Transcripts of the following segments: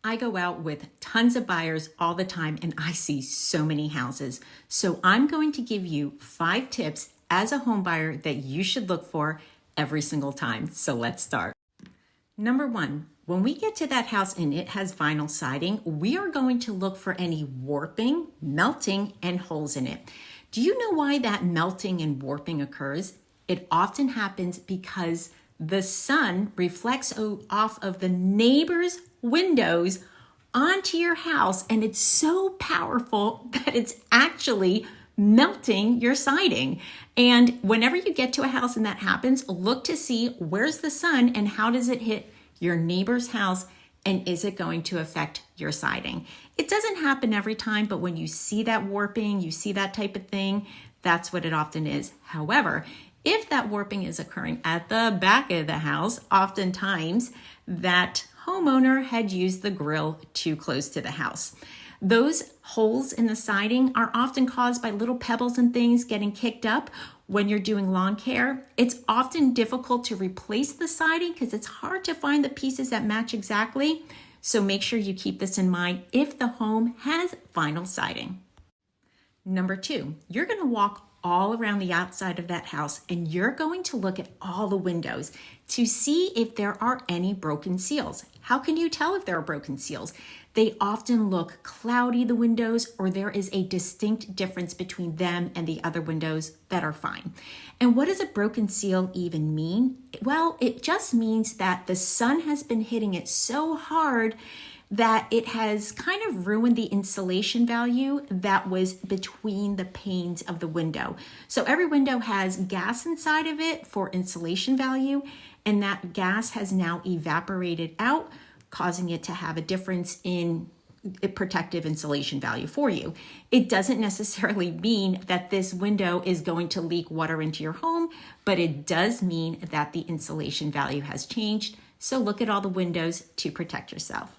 I go out with tons of buyers all the time and I see so many houses. So I'm going to give you 5 tips as a home buyer that you should look for every single time. So let's start. Number 1, when we get to that house and it has vinyl siding, we are going to look for any warping, melting, and holes in it. Do you know why that melting and warping occurs? It often happens because the sun reflects off of the neighbor's windows onto your house, and it's so powerful that it's actually melting your siding. And whenever you get to a house and that happens, look to see where's the sun and how does it hit your neighbor's house, and is it going to affect your siding? It doesn't happen every time, but when you see that warping, you see that type of thing, that's what it often is. However, if that warping is occurring at the back of the house, oftentimes that homeowner had used the grill too close to the house. Those holes in the siding are often caused by little pebbles and things getting kicked up when you're doing lawn care. It's often difficult to replace the siding because it's hard to find the pieces that match exactly. So make sure you keep this in mind if the home has vinyl siding. Number 2, you're going to walk all around the outside of that house and you're going to look at all the windows to see if there are any broken seals. How can you tell if there are broken seals? They often look cloudy, the windows, or there is a distinct difference between them and the other windows that are fine. And what does a broken seal even mean? Well, it just means that the sun has been hitting it so hard that it has kind of ruined the insulation value that was between the panes of the window. So every window has gas inside of it for insulation value, and that gas has now evaporated out, causing it to have a difference in protective insulation value for you. It doesn't necessarily mean that this window is going to leak water into your home, but it does mean that the insulation value has changed. So look at all the windows to protect yourself.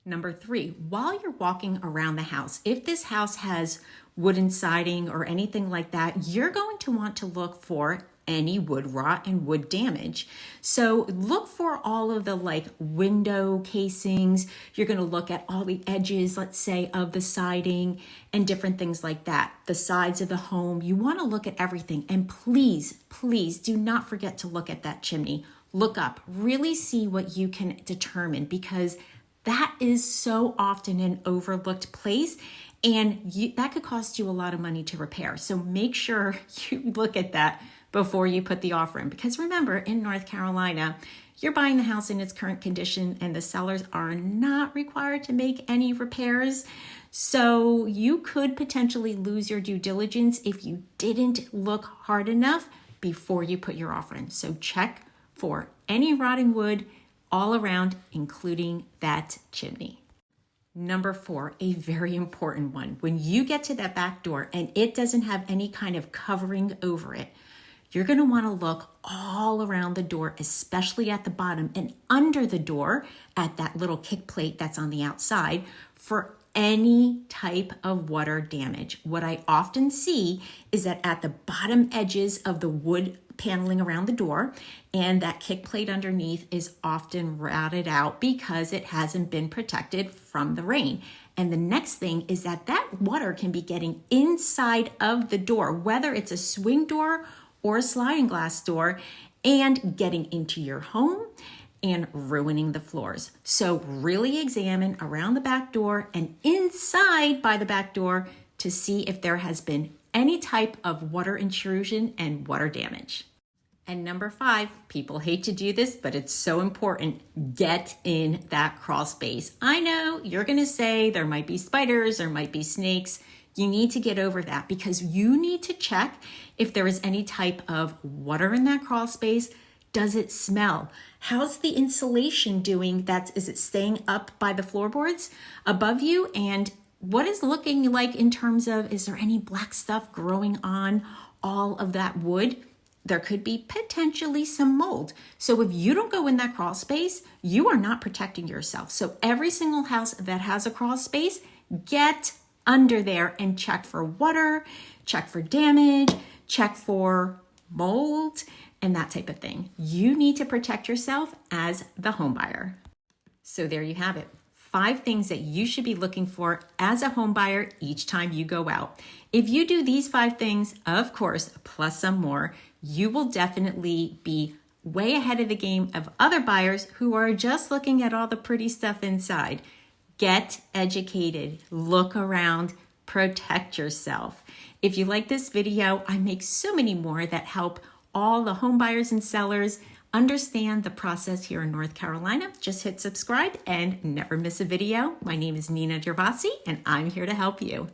Number 3, while you're walking around the house, if this house has wooden siding or anything like that, you're going to want to look for any wood rot and wood damage. So look for all of the window casings. You're going to look at all the edges, let's say, of the siding and different things like that. The sides of the home. You want to look at everything. And please, please do not forget to look at that chimney. Look up, really see what you can determine, because that is so often an overlooked place, and that could cost you a lot of money to repair. So make sure you look at that before you put the offer in. Because remember, in North Carolina, you're buying the house in its current condition and the sellers are not required to make any repairs. So you could potentially lose your due diligence if you didn't look hard enough before you put your offer in. So check for any rotting wood all around, including that chimney. Number 4, a very important one. When you get to that back door and it doesn't have any kind of covering over it, you're going to want to look all around the door, especially at the bottom and under the door at that little kick plate that's on the outside, for any type of water damage. What I often see is that at the bottom edges of the wood paneling around the door, and that kick plate underneath is often rotted out because it hasn't been protected from the rain. And the next thing is that that water can be getting inside of the door, whether it's a swing door or a sliding glass door, and getting into your home and ruining the floors. So really examine around the back door and inside by the back door to see if there has been any type of water intrusion and water damage. And number 5, people hate to do this, but it's so important. Get in that crawl space. I know you're going to say there might be spiders, there might be snakes. You need to get over that because you need to check if there is any type of water in that crawl space. Does it smell? How's the insulation doing? Is it staying up by the floorboards above you? And what is looking like in terms of, is there any black stuff growing on all of that wood? There could be potentially some mold. So if you don't go in that crawl space, you are not protecting yourself. So every single house that has a crawl space, get under there and check for water, check for damage, check for mold, and that type of thing. You need to protect yourself as the home buyer. So there you have it. 5 things that you should be looking for as a home buyer each time you go out. If you do these 5 things, of course, plus some more, you will definitely be way ahead of the game of other buyers who are just looking at all the pretty stuff inside. Get educated, look around, protect yourself. If you like this video, I make so many more that help all the home buyers and sellers understand the process here in North Carolina. Just hit subscribe and never miss a video. My name is Nina Gervasi, and I'm here to help you.